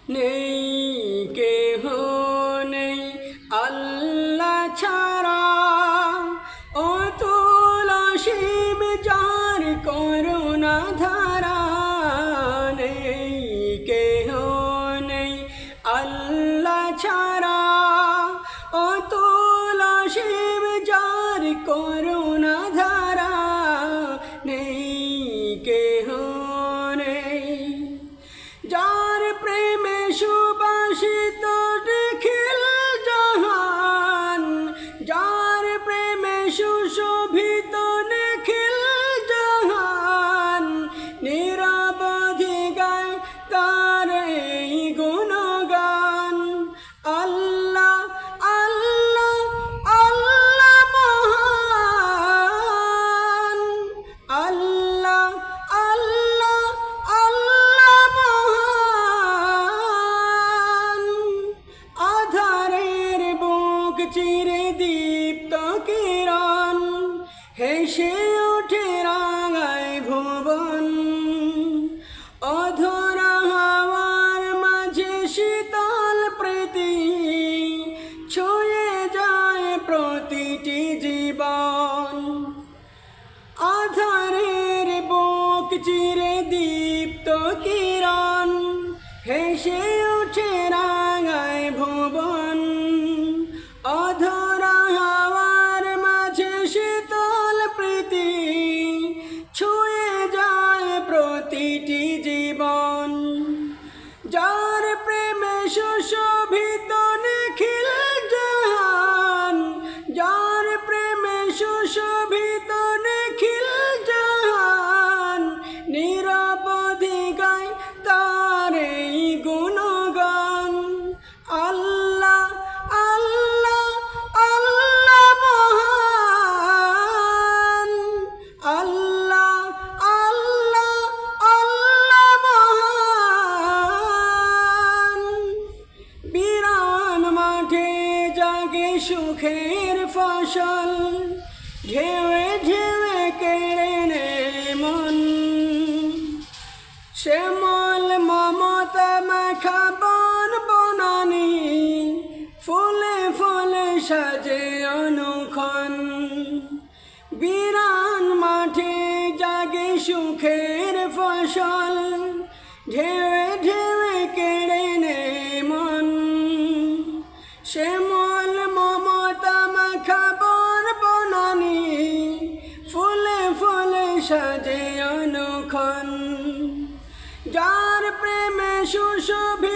নেই কেহ নেই আল্লাহ ছাড়া, অতুল অসীম যার করুণা ধারা। নেই কেহ নেই আল্লাহ ছাড়া, অতুল অসীম যার করুণা ধারা। নেই কেহ নেই যার প্রেমে সুবাসিত নিখিল জাহান, যার প্রেমে সুশোভিত নিখিল জাহান। নিরবধি গায় তার এই গুণগান। আল্লাহ আল্লাহ আল্লাহ মহান, আল্লাহ আল্লাহ আল্লাহ মহান। আধারের বুক চিরে দীপ্ত কিরণ, হেসে ওঠে রাঙায় ভুবন। অধরা হাওয়ার মাঝে শীতল প্রীতি, ছুঁয়ে যায় প্রতিটি জীবন। আধারের বুক চিরে দীপ্ত কিরণ, হেসে ওঠে রাঙায় ভুবন। অধরা হাওয়ার মাঝে শীতল প্রীতি, ছুঁয়ে যায় প্রতিটি জীবন। যার প্রেমে সুশোভিত নিখিল জাহান, যার প্রেমে সুশোভিত নিখিল জাহান। নিরবধি গায় তার এই গুণগান। আল্লাহ আল্লাহ আল্লাহ মহান, আল্লাহ আল্লাহ আল্লাহ মহান। বিরান মাঠে জাগে সুখের ফসল, ঢেউয়ে ঢেউয়ে কেড়ে নেয় মন। শ্যামল মমতা মাখা বন বনানি, ফুলে ফুলে সাজে অনুক্ষণ। বিরান মাঠে জাগে সুখের ফসল, ঢেউয়ে ঢেউয়ে কেড়ে নেয় মন। শ্যামল মমতা মাখা বন বনানি, ফুলে ফুলে সাজে অনুক্ষণ। যার প্রেমে সুশোভিত